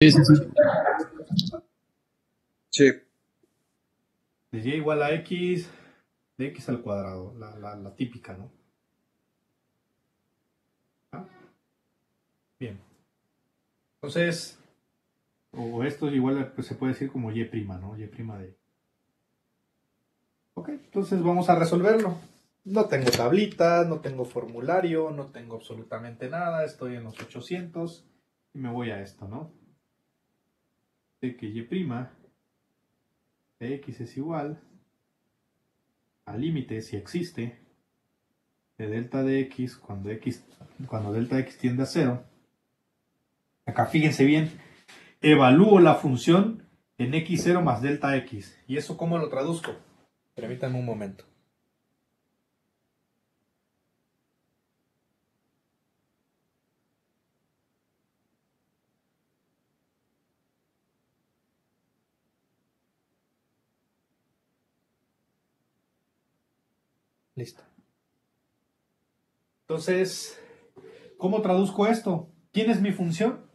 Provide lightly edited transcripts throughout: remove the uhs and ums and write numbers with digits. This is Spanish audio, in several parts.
Sí, sí, sí. Sí. De y igual a x de x al cuadrado, la típica, ¿no? ¿Ah? Bien. Entonces, o esto igual pues, se puede decir como y', ¿no? Y' de. Ok, entonces vamos a resolverlo. No tengo tablita, no tengo formulario, no tengo absolutamente nada, estoy en los 800 y me voy a esto, ¿no? De que y' de x es igual al límite, si existe, de delta de x cuando delta de x tiende a 0. Acá fíjense bien, evalúo la función en x0 más delta x. ¿Y eso cómo lo traduzco? Permítanme un momento. Listo. Entonces, ¿cómo traduzco esto? ¿Quién es mi función?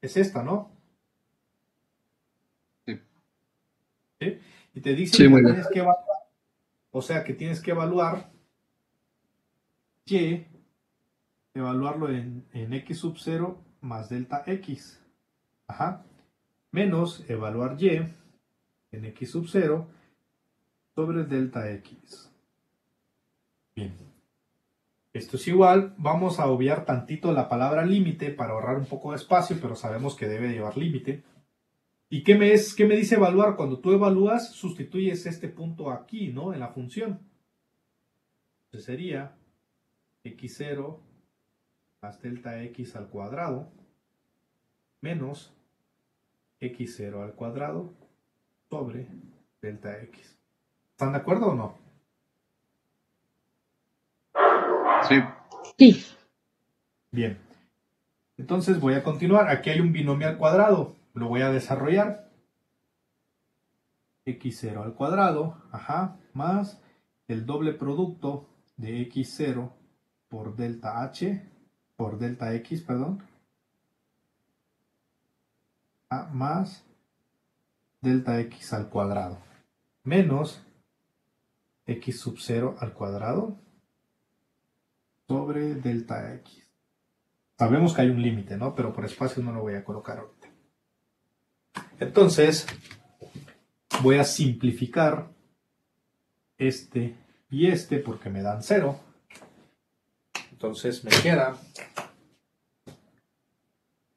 Es esta, ¿no? Sí. ¿Sí? Y te dice Sí, que la muy bien. tienes que evaluar. O sea, que tienes que evaluar y evaluarlo en x sub 0 más delta x. Ajá. Menos evaluar y en x sub 0 sobre delta x. Bien. Esto es igual, vamos a obviar tantito la palabra límite para ahorrar un poco de espacio, pero sabemos que debe llevar límite. ¿Y qué me dice evaluar? Cuando tú evalúas, sustituyes este punto aquí, ¿no? En la función. Entonces sería x0 más delta x al cuadrado menos x0 al cuadrado sobre delta x. ¿Están de acuerdo o no? Sí. Sí. Bien. Entonces voy a continuar. Aquí hay un binomio al cuadrado. Lo voy a desarrollar. x0 al cuadrado, ajá, más el doble producto de x0 por delta h, por delta x, perdón, más delta x al cuadrado, menos x sub 0 al cuadrado sobre delta x. Sabemos que hay un límite, ¿no? Pero por espacio no lo voy a colocar ahorita. Entonces, voy a simplificar este y este porque me dan 0. Entonces me queda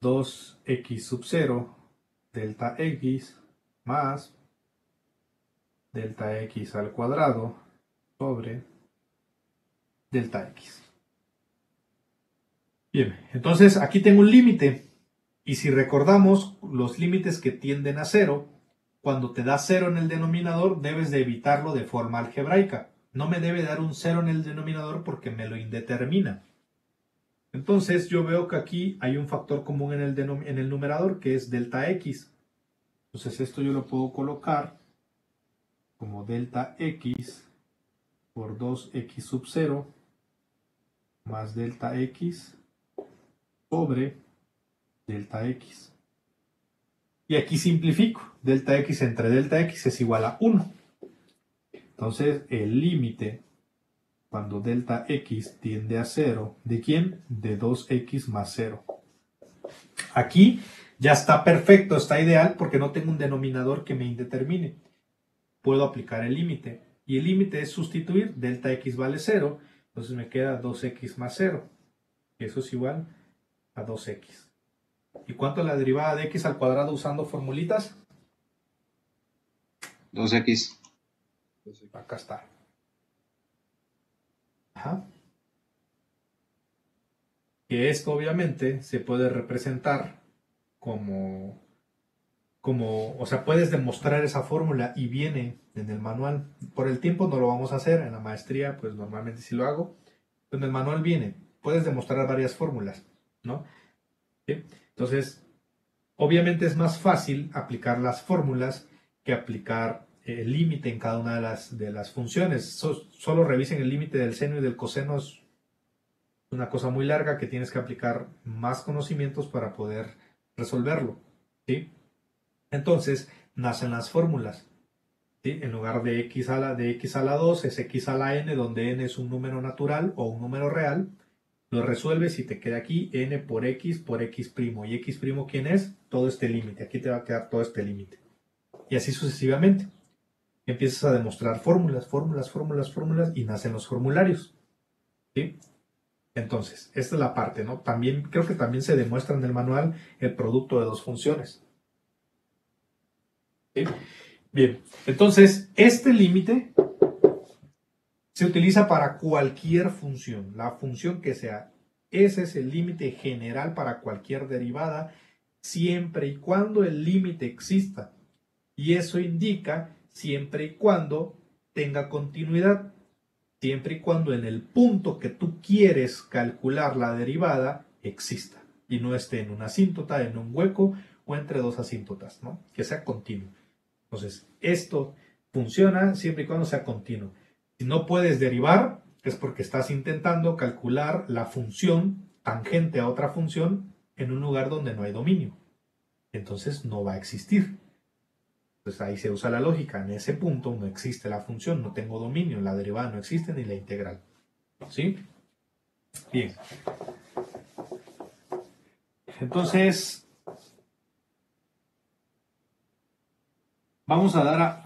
2x sub 0 delta x más delta x al cuadrado sobre delta x. Bien, entonces aquí tengo un límite. Y si recordamos los límites que tienden a 0, cuando te da 0 en el denominador, debes de evitarlo de forma algebraica. No me debe dar un 0 en el denominador porque me lo indetermina. Entonces yo veo que aquí hay un factor común en el numerador que es delta x. Entonces esto yo lo puedo colocar como delta x por 2x sub 0 más delta x sobre delta x. Y aquí simplifico. Delta x entre delta x es igual a 1. Entonces el límite cuando delta x tiende a 0, ¿de quién? De 2x más 0. Aquí ya está perfecto, está ideal porque no tengo un denominador que me indetermine. Puedo aplicar el límite. Y el límite es sustituir, delta x vale 0, entonces me queda 2x más 0. Y eso es igual a 2x. ¿Y cuánto es la derivada de x al cuadrado usando formulitas? 2x. Acá está. Ajá. Que esto obviamente se puede representar como, o sea, puedes demostrar esa fórmula y viene en el manual. Por el tiempo no lo vamos a hacer, en la maestría pues normalmente sí lo hago. En el manual viene, puedes demostrar varias fórmulas, ¿no? ¿Sí? Entonces, obviamente es más fácil aplicar las fórmulas que aplicar el límite en cada una de las funciones. Solo revisen el límite del seno y del coseno, Una cosa muy larga que tienes que aplicar más conocimientos para poder resolverlo, ¿sí? Entonces, nacen las fórmulas, ¿sí? En lugar de x a la 2 es x a la n, donde n es un número natural o un número real. Lo resuelves y te queda aquí n por x primo. ¿Y x primo quién es? Todo este límite. Aquí te va a quedar todo este límite. Y así sucesivamente. Empiezas a demostrar fórmulas, fórmulas, fórmulas, fórmulas y nacen los formularios, ¿sí? Entonces, esta es la parte, ¿no? También, creo que también se demuestra en el manual el producto de dos funciones, ¿sí? Bien, entonces, este límite se utiliza para cualquier función, la función que sea. Ese es el límite general para cualquier derivada, siempre y cuando el límite exista. Y eso indica siempre y cuando tenga continuidad, siempre y cuando en el punto que tú quieres calcular la derivada exista y no esté en una asíntota, en un hueco o entre dos asíntotas, ¿no? Que sea continuo. Entonces, esto funciona siempre y cuando sea continuo. Si no puedes derivar, es porque estás intentando calcular la función tangente a otra función en un lugar donde no hay dominio. Entonces no va a existir. Entonces ahí se usa la lógica. En ese punto no existe la función, no tengo dominio, la derivada no existe ni la integral. ¿Sí? Bien. Entonces, vamos a dar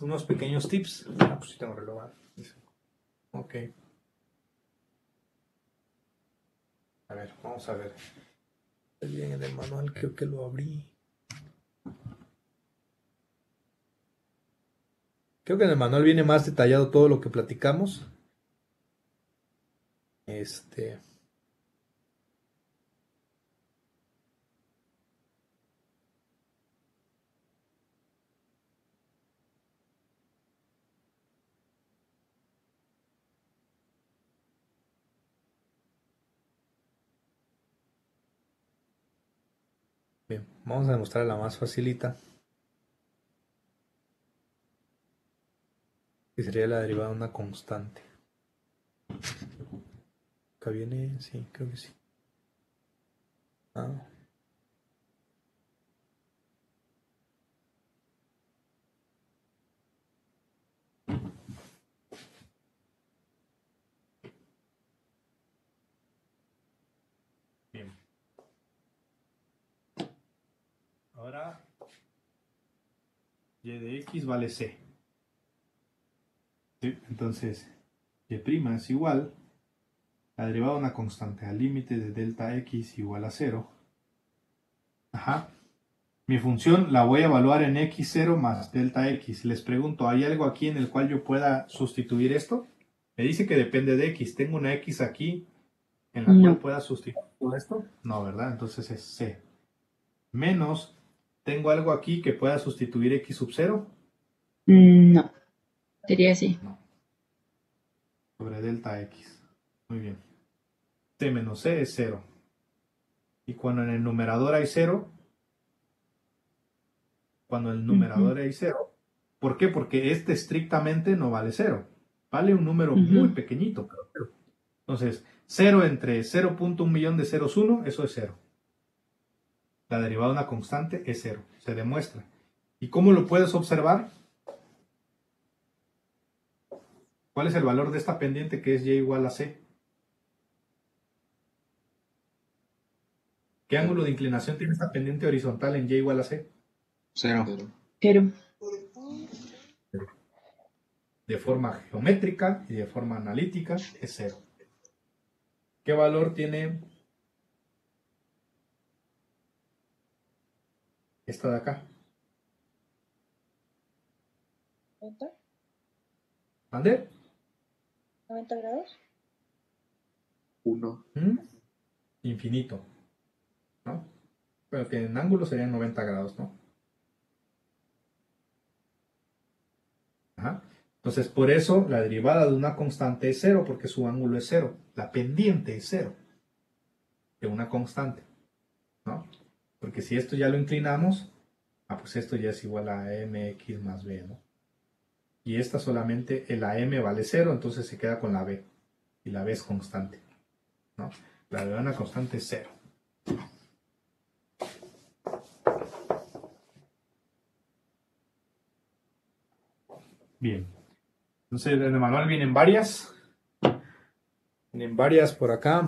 unos pequeños tips. Ah, pues sí tengo reloj. Ok. A ver, vamos a ver. Bien, en el manual creo que lo abrí. Creo que en el manual viene más detallado todo lo que platicamos. Bien, vamos a demostrar la más facilita, que sería la derivada de una constante. Acá viene, sí, creo que sí. Ah. Bien. Ahora y de x vale c. ¿Sí? Entonces, y' es igual la derivada de una constante al límite de delta x igual a 0. Ajá. Mi función la voy a evaluar en x0 más delta x. Les pregunto, ¿hay algo aquí en el cual yo pueda sustituir esto? Me dice que depende de x. ¿Tengo una x aquí en la cual pueda sustituir todo esto? No, ¿verdad? Entonces es c. Menos, ¿tengo algo aquí que pueda sustituir x sub 0? No, sería así. No. Sobre delta x. Muy bien. C menos c es 0. Y cuando en el numerador hay 0, hay 0, ¿por qué? Porque este estrictamente no vale 0. Vale un número muy pequeñito. Entonces, 0 entre 0.1 millón de ceros 1, eso es 0. La derivada de una constante es 0. Se demuestra. ¿Y cómo lo puedes observar? ¿Cuál es el valor de esta pendiente que es y igual a c? ¿Qué ángulo de inclinación tiene esta pendiente horizontal en y igual a c? 0. Pero, De forma geométrica y de forma analítica es 0. ¿Qué valor tiene esta de acá? ¿90? ¿Mande? ¿90 grados? 1. Infinito, ¿no? Pero que en ángulo serían 90 grados, ¿no? Ajá. Entonces, por eso la derivada de una constante es 0, porque su ángulo es 0. La pendiente es 0 de una constante, ¿no? Porque si esto ya lo inclinamos, pues esto ya es igual a mx más b, ¿no? y esta solamente, la m vale 0, entonces se queda con la b, y la b es constante, ¿no? La b de una constante es 0. Bien, entonces en el manual vienen varias por acá.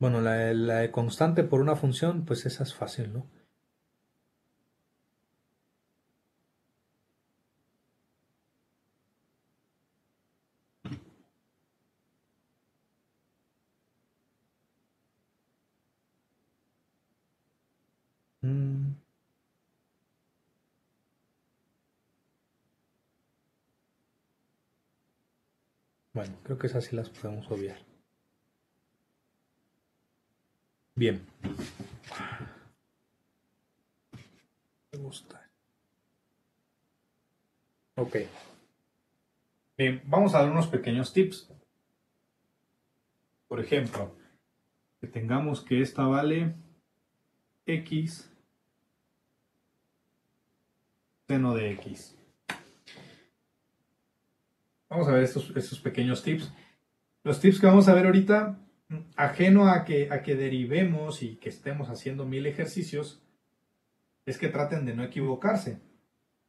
Bueno, la de constante por una función, pues esa es fácil, ¿no? Bueno, creo que esas sí las podemos obviar. Bien. Me gusta. Ok. Bien, vamos a dar unos pequeños tips. Por ejemplo, que tengamos que esta vale x seno de x. Vamos a ver estos pequeños tips. Los tips que vamos a ver ahorita, ajeno a que derivemos y que estemos haciendo 1000 ejercicios, es que traten de no equivocarse.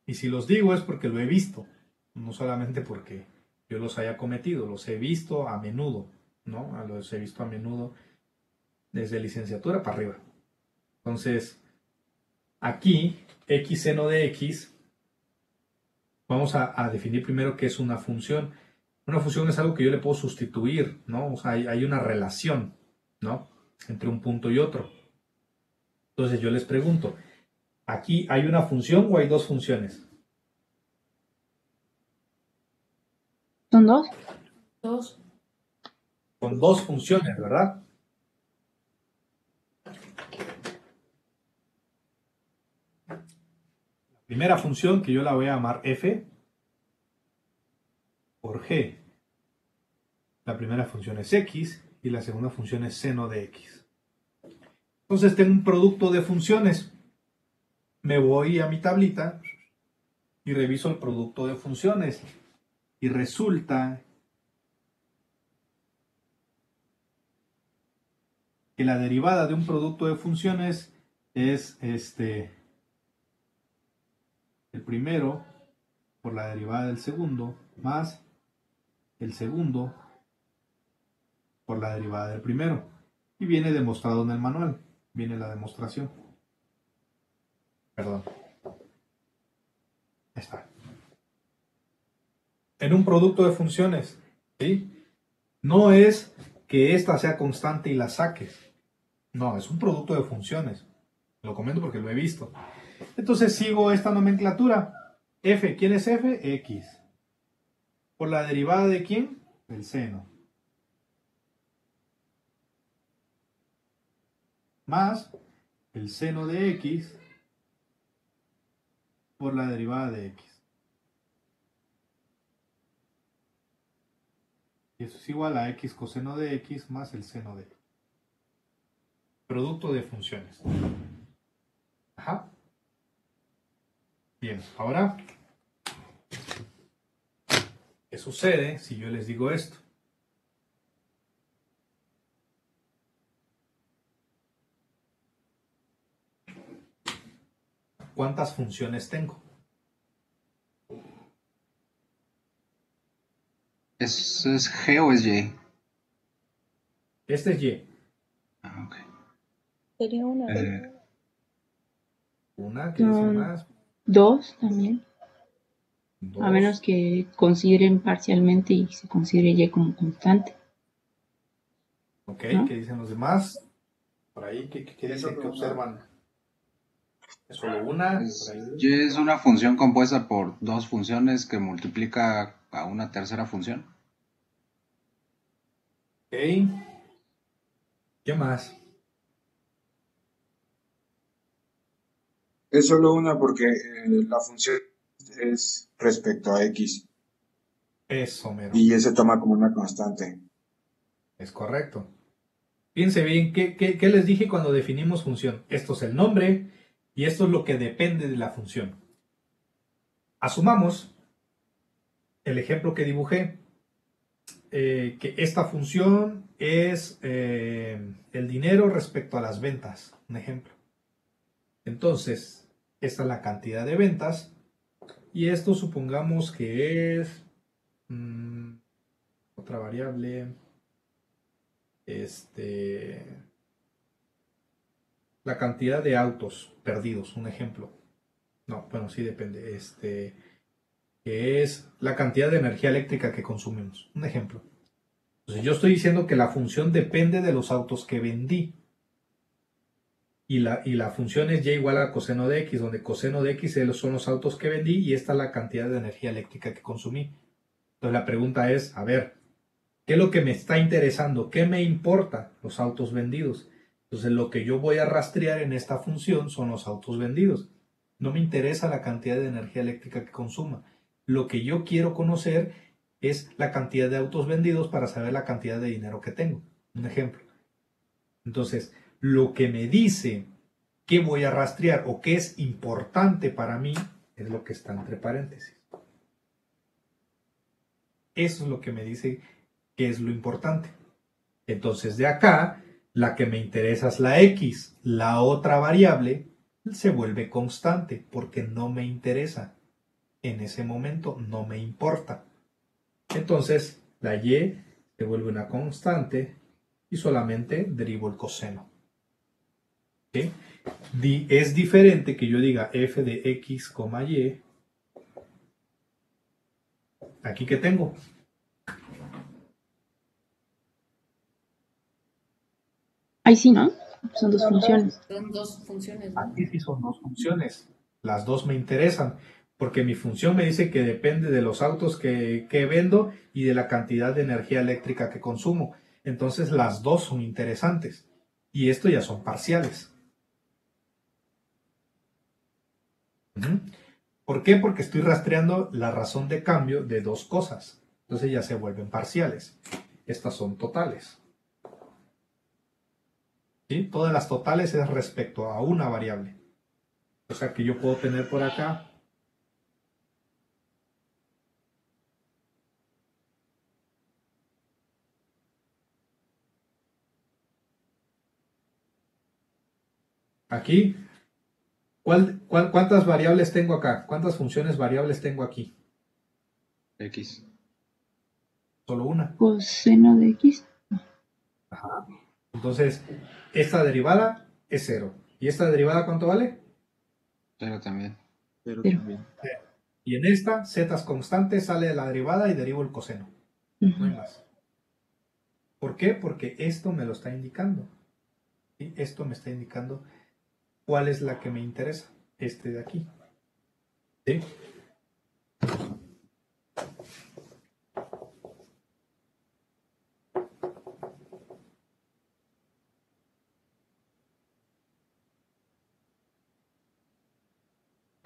Y si los digo es porque lo he visto, no solamente porque yo los haya cometido, los he visto a menudo, ¿no? Los he visto a menudo desde licenciatura para arriba. Entonces, aquí, x seno de x, vamos a definir primero qué es una función. Una función es algo que yo le puedo sustituir, ¿no? O sea, hay una relación, ¿no? Entre un punto y otro. Entonces yo les pregunto, ¿aquí hay una función o hay dos funciones? ¿Son dos? Dos. Con dos funciones, ¿verdad? La primera función, que yo la voy a llamar f por g. La primera función es x y la segunda función es seno de x. Entonces tengo un producto de funciones. Me voy a mi tablita y reviso el producto de funciones. Y resulta que la derivada de un producto de funciones es el primero por la derivada del segundo más el segundo por la derivada del primero. Y viene demostrado en el manual. Viene la demostración. Perdón. Ahí está. En un producto de funciones, ¿sí? No es que esta sea constante y la saques. No, es un producto de funciones. Lo comento porque lo he visto. Entonces sigo esta nomenclatura. F, ¿quién es F? X. ¿Por la derivada de quién? Del seno. Más el seno de X por la derivada de X. Y eso es igual a X coseno de X más el seno de X. Producto de funciones. Ajá. Bien, ahora, ¿qué sucede si yo les digo esto? ¿Cuántas funciones tengo? ¿Es G o es Y? Este es Y. Ah, ok. Sería una. Una, ¿qué dicen más? Dos también. Dos. A menos que consideren parcialmente y se considere Y como constante. Ok, ¿no? ¿qué dicen los demás? Por ahí, ¿qué dicen? ¿Qué observan? ¿Es solo una? Por ahí. Y es una función compuesta por dos funciones que multiplica a una tercera función. Ok. ¿Qué más? Es solo una porque la función es respecto a x Eso, mero. y y se toma como una constante. Es correcto. Fíjense bien, ¿qué les dije cuando definimos función? Esto es el nombre y esto es lo que depende de la función. Asumamos el ejemplo que dibujé, que esta función es el dinero respecto a las ventas, un ejemplo. Entonces, esta es la cantidad de ventas y esto supongamos que es otra variable, la cantidad de autos perdidos, un ejemplo. No, bueno, sí depende. Que es la cantidad de energía eléctrica que consumimos. Un ejemplo. Entonces yo estoy diciendo que la función depende de los autos que vendí. Y la función es y igual a coseno de x, donde coseno de x son los autos que vendí y esta es la cantidad de energía eléctrica que consumí. Entonces la pregunta es, a ver, ¿qué es lo que me está interesando? ¿Qué me importa? Los autos vendidos. Entonces lo que yo voy a rastrear en esta función son los autos vendidos. No me interesa la cantidad de energía eléctrica que consuma. Lo que yo quiero conocer es la cantidad de autos vendidos para saber la cantidad de dinero que tengo. Un ejemplo. Entonces, lo que me dice qué voy a rastrear o qué es importante para mí es lo que está entre paréntesis. Eso es lo que me dice qué es lo importante. Entonces, de acá, la que me interesa es la X. La otra variable se vuelve constante porque no me interesa. En ese momento no me importa. Entonces, la Y se vuelve una constante y solamente derivo el coseno. ¿Okay? Es diferente que yo diga f de x, y. ¿Aquí qué tengo? Ahí sí, ¿no? Son dos funciones. Son dos funciones, ¿no? Aquí sí son dos funciones. Las dos me interesan porque mi función me dice que depende de los autos que vendo y de la cantidad de energía eléctrica que consumo. Entonces las dos son interesantes. Y esto ya son parciales. ¿Por qué? Porque estoy rastreando la razón de cambio de dos cosas. Entonces ya se vuelven parciales. Estas son totales. ¿Sí? Todas las totales es respecto a una variable. O sea que yo puedo tener por acá aquí. ¿Cuántas variables tengo acá? ¿Cuántas funciones variables tengo aquí? X. Solo una. Coseno de x. Ajá. Entonces, esta derivada es 0. ¿Y esta derivada cuánto vale? 0 también. Pero Cero. también. Y en esta, z es constante, sale de la derivada y derivo el coseno. No hay más. ¿Por qué? Porque esto me lo está indicando. ¿Sí? Esto me está indicando cuál es la que me interesa. Este de aquí. ¿Sí?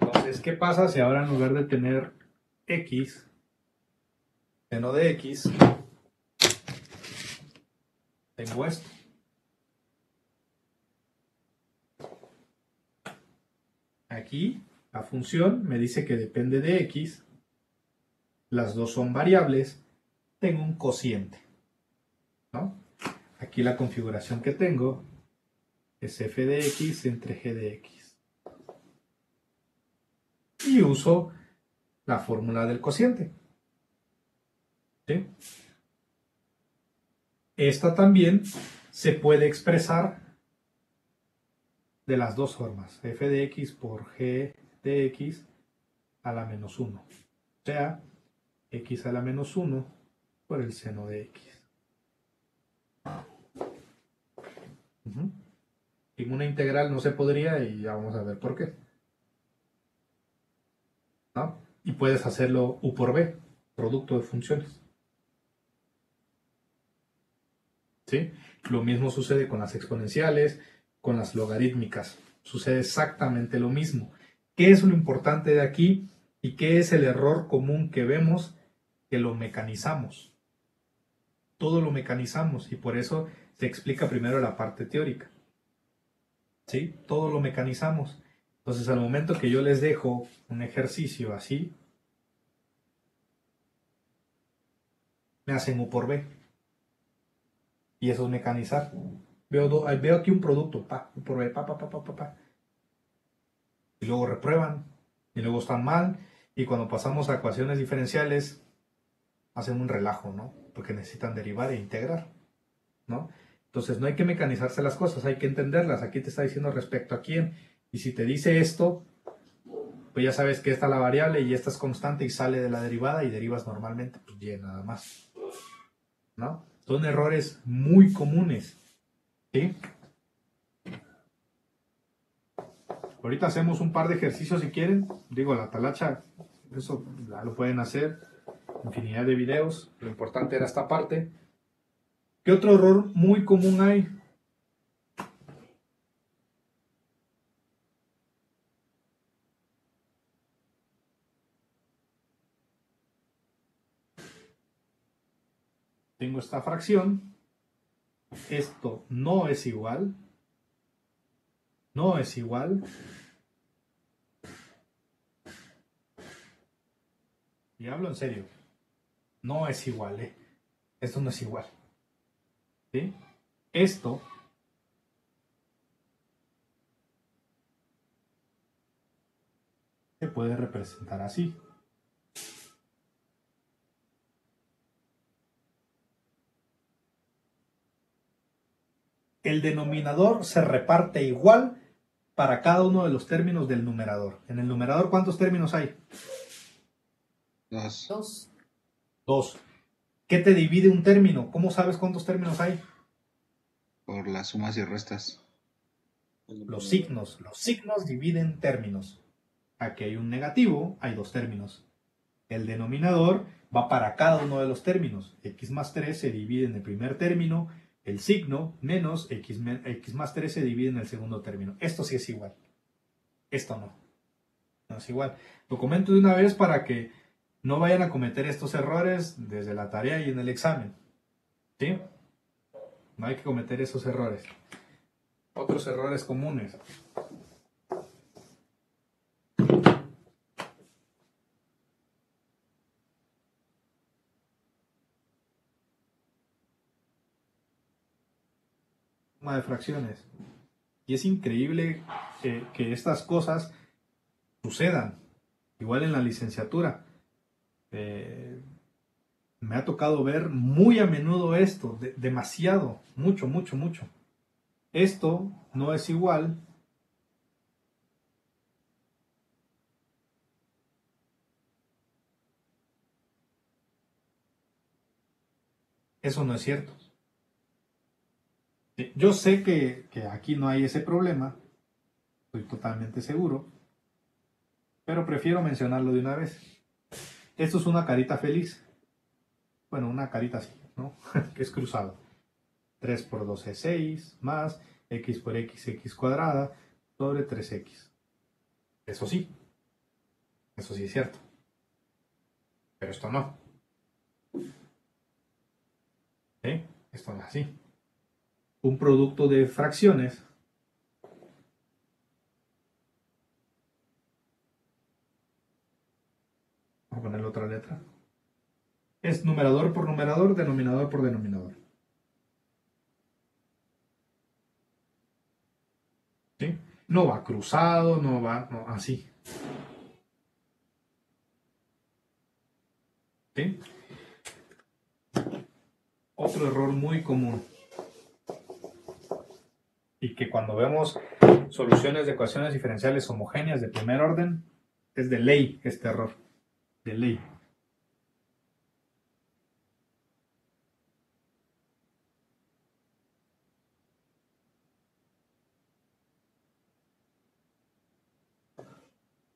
Entonces, ¿qué pasa si ahora en lugar de tener x, seno de x, tengo esto? Aquí la función me dice que depende de x, las dos son variables, tengo un cociente, ¿no? Aquí la configuración que tengo es f de x entre g de x. Y uso la fórmula del cociente. ¿Sí? Esta también se puede expresar de las dos formas, f de x por g de x a la menos 1. O sea, x a la menos 1 por el seno de x. En una integral no se podría y ya vamos a ver por qué. ¿No? Y puedes hacerlo u por b, producto de funciones. ¿Sí? Lo mismo sucede con las exponenciales, con las logarítmicas. Sucede exactamente lo mismo. ¿Qué es lo importante de aquí y qué es el error común que vemos? Que lo mecanizamos. Todo lo mecanizamos y por eso se explica primero la parte teórica. ¿Sí? Todo lo mecanizamos. Entonces, al momento que yo les dejo un ejercicio así, me hacen U por B. Y eso es mecanizar. Veo aquí un producto, U por B, pa. Y luego reprueban, y luego están mal, y cuando pasamos a ecuaciones diferenciales, hacen un relajo, ¿no? Porque necesitan derivar e integrar, ¿no? Entonces no hay que mecanizarse las cosas, hay que entenderlas. Aquí te está diciendo respecto a quién, y si te dice esto, pues ya sabes que esta es la variable y esta es constante y sale de la derivada y derivas normalmente, pues bien, nada más, ¿no? Son errores muy comunes, ¿sí? Ahorita hacemos un par de ejercicios si quieren. Digo, la talacha, eso ya lo pueden hacer. Infinidad de videos. Lo importante era esta parte. ¿Qué otro error muy común hay? Tengo esta fracción. Esto no es igual. No es igual. Y hablo en serio. No es igual, ¿eh? Esto no es igual. ¿Sí? Esto se puede representar así. El denominador se reparte igual para cada uno de los términos del numerador. En el numerador, ¿cuántos términos hay? 2. Dos. ¿Qué te divide un término? ¿Cómo sabes cuántos términos hay? Por las sumas y restas. Los signos. Los signos dividen términos. Aquí hay un negativo, hay dos términos. El denominador va para cada uno de los términos. X más 3 se divide en el primer término. El signo menos X más 3 se divide en el segundo término. Esto sí es igual. Esto no. No es igual. Lo comento de una vez para que no vayan a cometer estos errores desde la tarea y en el examen. ¿Sí? No hay que cometer esos errores. Otros errores comunes. Suma de fracciones. Y es increíble que estas cosas sucedan. Igual en la licenciatura. Me ha tocado ver muy a menudo esto. Demasiado. Mucho. Esto no es igual. Eso no es cierto. Yo sé que aquí no hay ese problema, estoy totalmente seguro, pero prefiero mencionarlo de una vez. Esto es una carita feliz. Bueno, una carita así, ¿no? Que es cruzado. 3 por 2 es 6, más x por x cuadrada, sobre 3x. Eso sí es cierto. Pero esto no. ¿Sí? Esto no es así. Un producto de fracciones vamos a ponerle otra letra. Es numerador por numerador, denominador por denominador. ¿Sí? No va cruzado, no va así. ¿Sí? Otro error muy común. Y que cuando vemos soluciones de ecuaciones diferenciales homogéneas de primer orden, es de ley este error. De ley.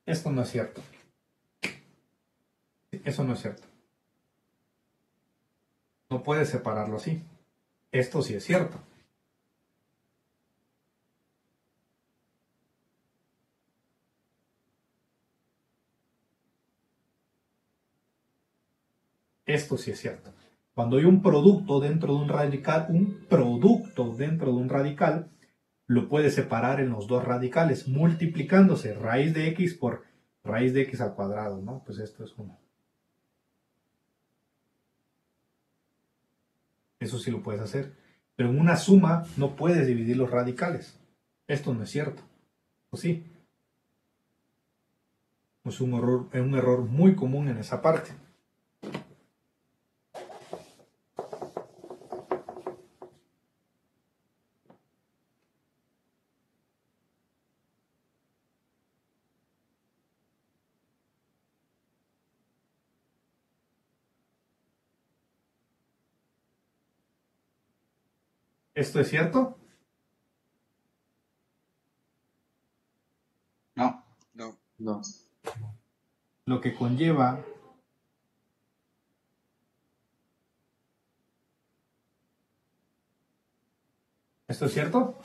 Esto no es cierto. Eso no es cierto. No puedes separarlo así. Esto sí es cierto. Esto sí es cierto. Cuando hay un producto dentro de un radical, lo puedes separar en los dos radicales, multiplicándose raíz de x por raíz de x al cuadrado, ¿no? Pues esto es 1. Eso sí lo puedes hacer. Pero en una suma no puedes dividir los radicales. Esto no es cierto. ¿O sí? Es un error muy común en esa parte. ¿Esto es cierto? No. No. No. Lo que conlleva ¿esto es cierto?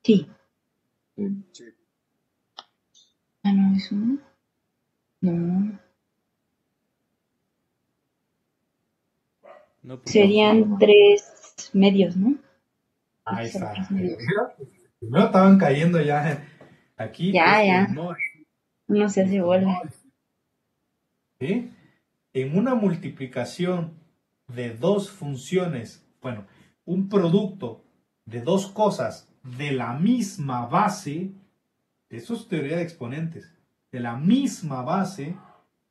Sí. Sí. Ah, no, es 1. No. No, porque Serían 3 medios, ¿no? Ahí X a está. 3 medios. Primero estaban cayendo ya. Aquí Ya. no. No se hace Esto bola. no. ¿Sí? En una multiplicación de dos funciones, bueno, un producto de dos cosas de la misma base, eso es teoría de exponentes, de la misma base,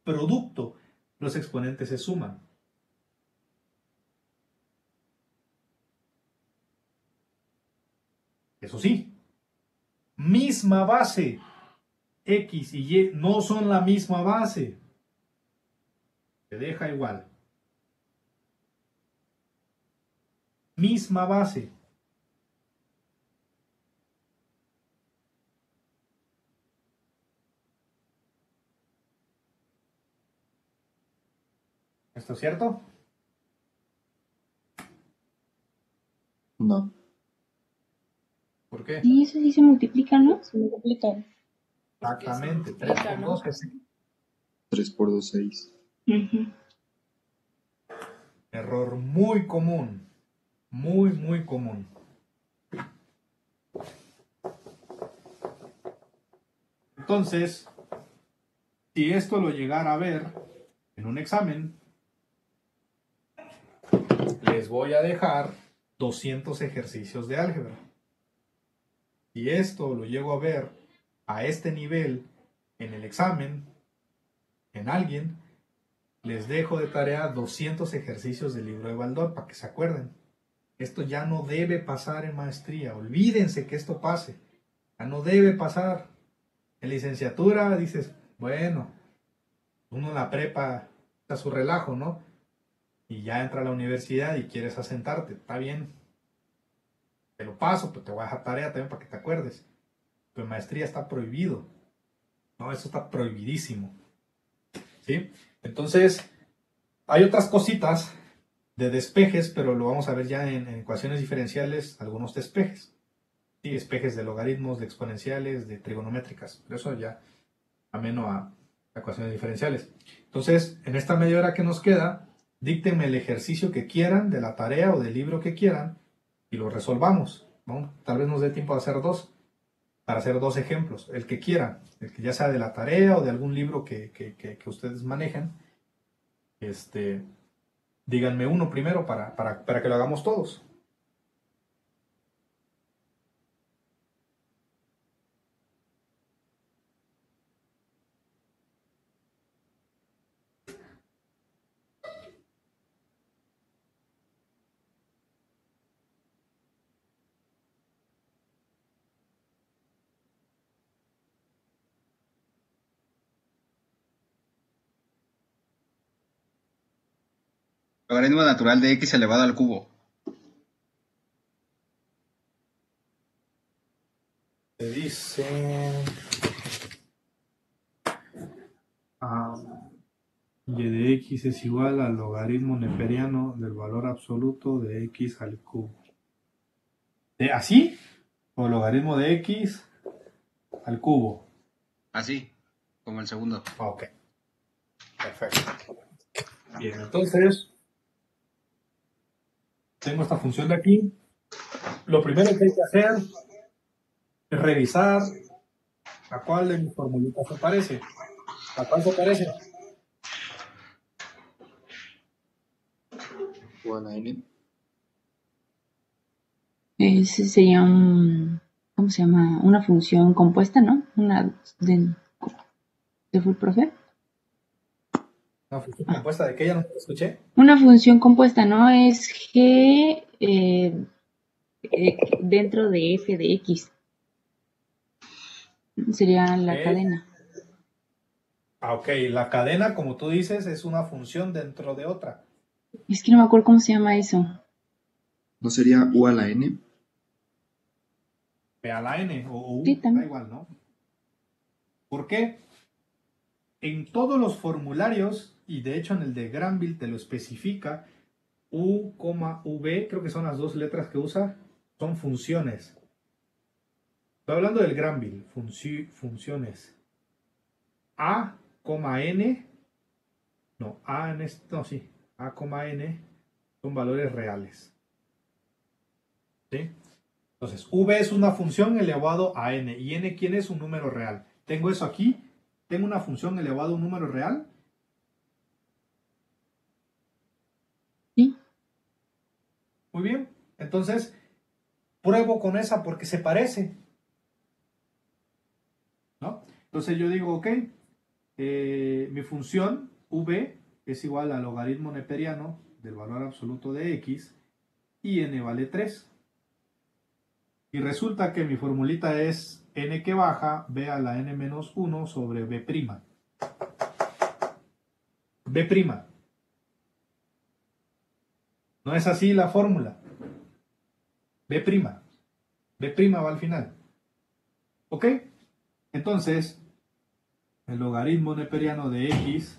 producto, los exponentes se suman. Eso sí, misma base, X y Y no son la misma base, se deja igual. Misma base. ¿Esto es cierto? No. ¿Por qué? Sí, eso sí se multiplica, ¿no? Se multiplican. Exactamente, multiplica, 3 por ¿no? 2 es 3 por 2, 6. Ujú. error muy común, muy común. Entonces, si esto lo llegara a ver en un examen, les voy a dejar 200 ejercicios de álgebra. Si esto lo llego a ver a este nivel en el examen, en alguien, les dejo de tarea 200 ejercicios del libro de Baldor para que se acuerden. Esto ya no debe pasar en maestría. Olvídense que esto pase. Ya no debe pasar. En licenciatura dices, bueno, uno en la prepa está su relajo, ¿no? Y ya entra a la universidad y quieres asentarte. Está bien. Te lo paso, pero te voy a dejar tarea también para que te acuerdes. Pero en maestría está prohibido. No, eso está prohibidísimo. ¿Sí? Entonces, hay otras cositas de despejes, pero lo vamos a ver ya en ecuaciones diferenciales, algunos despejes. Sí, despejes de logaritmos, de exponenciales, de trigonométricas. Pero eso ya ameno a ecuaciones diferenciales. Entonces, en esta media hora que nos queda, díctenme el ejercicio que quieran, de la tarea o del libro que quieran, y lo resolvamos, ¿no? Tal vez nos dé tiempo de hacer dos, para hacer dos ejemplos, el que quieran, el que ya sea de la tarea o de algún libro que ustedes manejen. Díganme uno primero para que lo hagamos todos. Logaritmo natural de x elevado al cubo. Se dice y de x es igual al logaritmo neperiano del valor absoluto de x al cubo. ¿Así? ¿O logaritmo de x al cubo? Así, como el segundo. Ok. Perfecto. Bien, entonces tengo esta función de aquí. Lo primero que hay que hacer es revisar a cuál de mis formulitas se parece. ¿A cuál se parece? O a la N. Ese sería ¿cómo se llama? Una función compuesta, ¿no? ¿Se fue el profe? Una función compuesta de que ya no te escuché. Una función compuesta, ¿no? Es G dentro de f de x. Sería la Ok. cadena. Ok, la cadena, como tú dices, es una función dentro de otra. Es que no me acuerdo cómo se llama eso. ¿No sería U a la N? P a la N o U, Sí, da también. igual, ¿no? ¿Por qué? En todos los formularios, y de hecho en el de Granville te lo especifica, U, V, creo que son las dos letras que usa, son funciones. Estoy hablando del Granville, funciones. A, N, no, A, N son valores reales. ¿Sí? Entonces, V es una función elevado a N, y N, ¿quién es? Un número real. Tengo eso aquí, tengo una función elevado a un número real. Sí. Muy bien, entonces pruebo con esa porque se parece, ¿no? Entonces yo digo, ok, mi función v es igual al logaritmo neperiano del valor absoluto de x y n vale 3. Y resulta que mi formulita es n que baja b a la n menos 1 sobre b'. B'. No es así la fórmula. B'. B' va al final. ¿Ok? Entonces, el logaritmo neperiano de x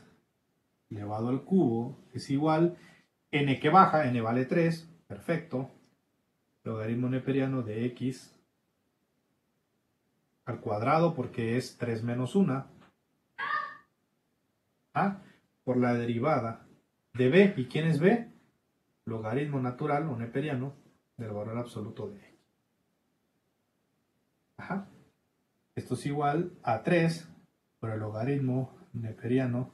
elevado al cubo es igual, n que baja, n vale 3, perfecto, logaritmo neperiano de x al cuadrado porque es 3 menos 1, por la derivada de b, ¿y quién es b? Logaritmo natural o neperiano del valor absoluto de x. Esto es igual a 3 por el logaritmo neperiano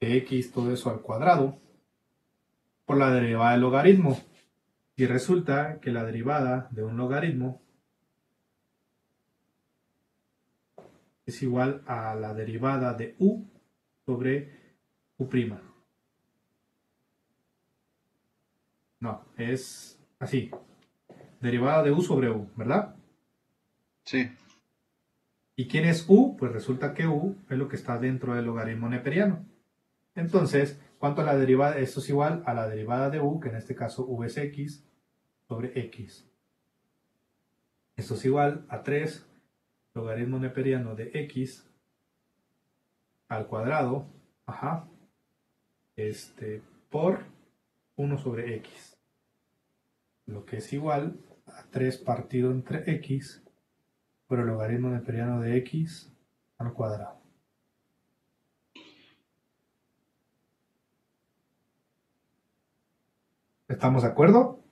de x, todo eso al cuadrado, por la derivada del logaritmo. Y resulta que la derivada de un logaritmo es igual a la derivada de u sobre u'. No, es así. Derivada de u sobre u, ¿verdad? Sí. ¿Y quién es u? Pues resulta que u es lo que está dentro del logaritmo neperiano. Entonces, ¿cuánto es la derivada? Esto es igual a la derivada de u, que en este caso v es x, sobre x. Esto es igual a 3 logaritmo neperiano de x al cuadrado, por 1 sobre x. Lo que es igual a 3 partido entre x por el logaritmo neperiano de x al cuadrado. ¿Estamos de acuerdo?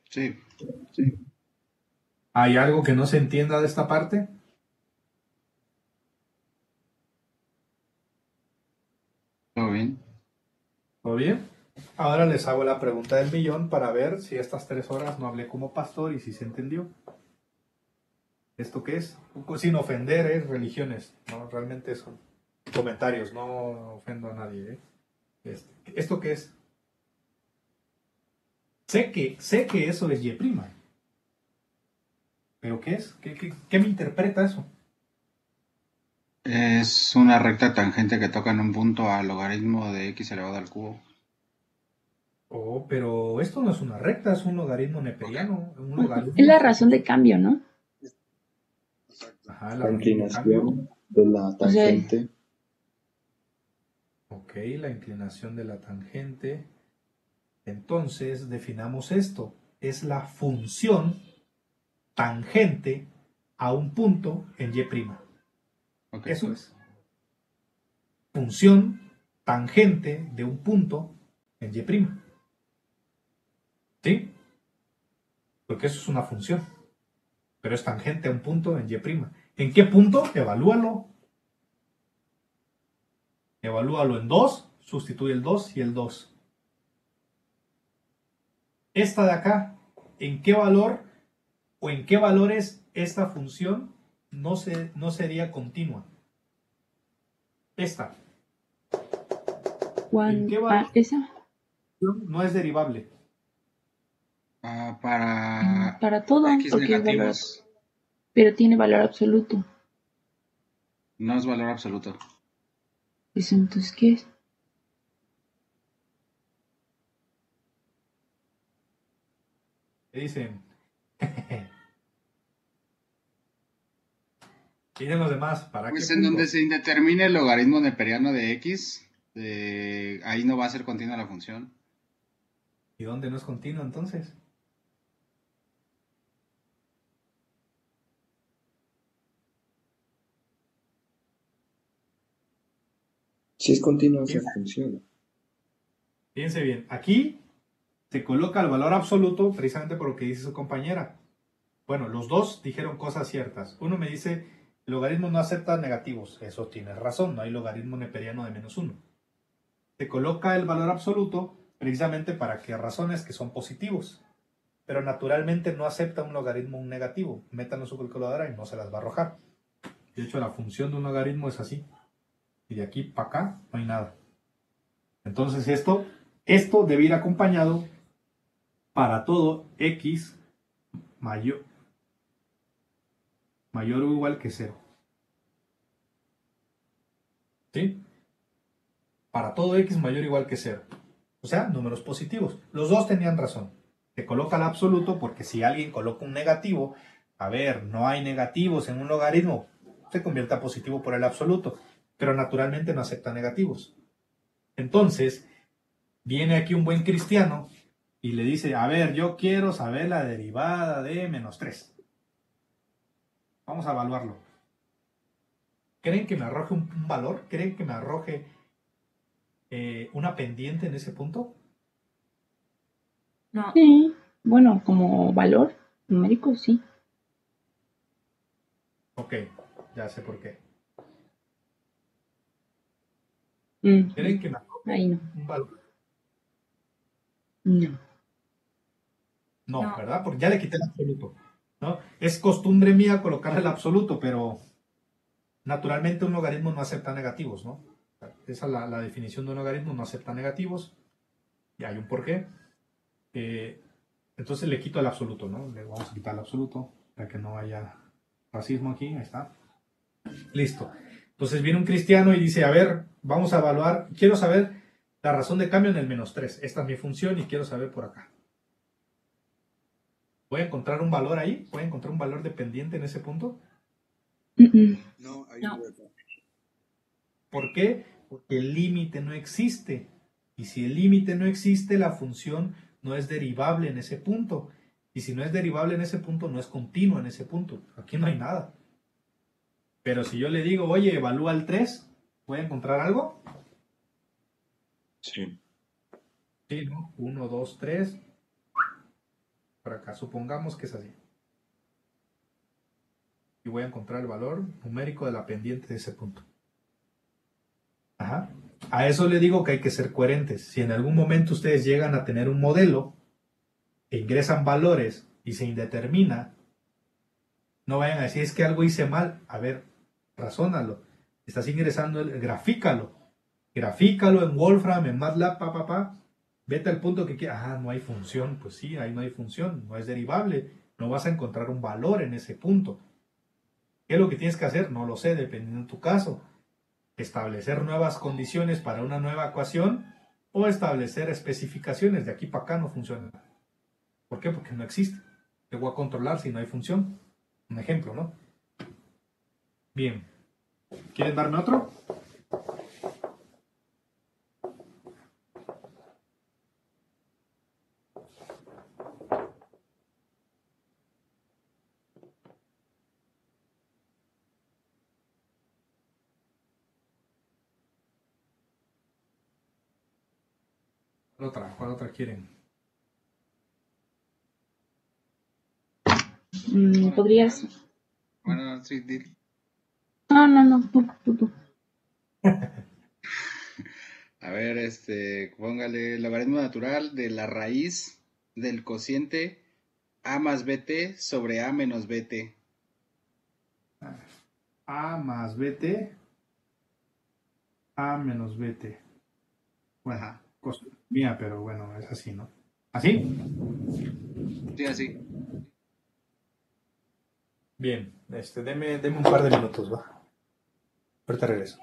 Sí. ¿Hay algo que no se entienda de esta parte? ¿Todo bien? ¿Todo bien? Ahora les hago la pregunta del millón para ver si estas 3 horas no hablé como pastor y si se entendió. ¿Esto qué es? Sin ofender, religiones. No, realmente son comentarios, no ofendo a nadie. ¿Esto qué es? Sé que eso es Y'. ¿Pero qué es? ¿Qué me interpreta eso? Es una recta tangente que toca en un punto al logaritmo de x elevado al cubo. Oh, pero esto no es una recta, es un logaritmo neperiano. Un logaritmo Es la razón de cambio, ¿no? Ajá, La razón de cambio. inclinación de la tangente. Ok, la inclinación de la tangente. Entonces, definamos esto. Es la función tangente a un punto en Y'. Ok. Eso es. Función tangente de un punto en Y'. ¿Sí? Porque eso es una función. Pero es tangente a un punto en Y'. ¿En qué punto? Evalúalo. Evalúalo en 2, sustituye el 2 y el 2. Esta de acá, ¿en qué valor o en qué valores esta función no sería continua? Esta. ¿En qué valor ¿Esa? no es derivable? Para todo, X porque es valor, negativos pero tiene valor absoluto. no es valor absoluto. Pues entonces, ¿qué es? ¿Qué dicen? Miren los demás, ¿para Pues qué en donde puntos? se indetermine el logaritmo neperiano de X, ahí no va a ser continua la función. ¿Y dónde no es continuo entonces? Si es continua esa función. Fíjense bien, aquí se coloca el valor absoluto precisamente por lo que dice su compañera. Bueno, los dos dijeron cosas ciertas. Uno me dice, el logaritmo no acepta negativos. Eso tiene razón, no hay logaritmo neperiano de -1. Se coloca el valor absoluto precisamente para que razones que son positivos. Pero naturalmente no acepta un logaritmo un negativo. Métanlo en su calculadora y no se las va a arrojar. De hecho, la función de un logaritmo es así. Y de aquí para acá no hay nada. Entonces esto debe ir acompañado para todo x mayor o igual que 0. ¿Sí? Para todo x mayor o igual que 0. O sea, números positivos. Los dos tenían razón. Se coloca el absoluto porque si alguien coloca un negativo, a ver, no hay negativos en un logaritmo, se convierte a positivo por el absoluto, pero naturalmente no acepta negativos. Entonces, viene aquí un buen cristiano y le dice, a ver, yo quiero saber la derivada de -3. Vamos a evaluarlo. ¿Creen que me arroje un valor? ¿Creen que me arroje una pendiente en ese punto? No. Sí, bueno, como valor numérico, sí. Ok, ya sé por qué. Mm, ¿Creen que me arroje ahí no. un valor? No. No, No. ¿verdad? Porque ya le quité el absoluto, ¿no? Es costumbre mía colocarle el absoluto, pero naturalmente un logaritmo no acepta negativos, ¿no? Esa es la definición de un logaritmo, no acepta negativos. Y hay un porqué. Entonces le quito el absoluto, ¿no? Le vamos a quitar el absoluto para que no haya racismo aquí. Ahí está. Listo. Entonces viene un cristiano y dice, a ver, vamos a evaluar, quiero saber la razón de cambio en el -3. Esta es mi función y quiero saber por acá. ¿Voy a encontrar un valor ahí? ¿Voy a encontrar un valor dependiente en ese punto? No, hay No. un hueco. ¿Por qué? Porque el límite no existe. Y si el límite no existe, la función no es derivable en ese punto. Y si no es derivable en ese punto, no es continua en ese punto. Aquí no hay nada. Pero si yo le digo, oye, evalúa el 3, ¿voy a encontrar algo? Sí. Sí, ¿no? 1, 2, 3. Por acá, supongamos que es así. Y voy a encontrar el valor numérico de la pendiente de ese punto. Ajá. A eso le digo que hay que ser coherentes. Si en algún momento ustedes llegan a tener un modelo e ingresan valores y se indetermina, no vayan a decir es que algo hice mal. A ver, razónalo. Estás ingresando, grafícalo. Grafícalo en Wolfram, en MATLAB, Vete al punto que quieras. Ah, no hay función. Pues sí, ahí no hay función. No es derivable. No vas a encontrar un valor en ese punto. ¿Qué es lo que tienes que hacer? No lo sé, dependiendo de tu caso. Establecer nuevas condiciones para una nueva ecuación o establecer especificaciones. De aquí para acá no funciona. ¿Por qué? Porque no existe. ¿Qué voy a controlar si no hay función? Un ejemplo, ¿no? Bien. ¿Quieren darme otro? ¿Cuál otra quieren? ¿Podrías? Bueno, sí, No, tú. A ver, póngale el logaritmo natural de la raíz del cociente a más bt sobre a menos bt. A más bt, a menos bt. Bueno, Ajá. cosa mía, pero bueno, es así, ¿no? ¿Así? Sí, así. Bien, deme un par de minutos, ¿va? Ahorita regreso.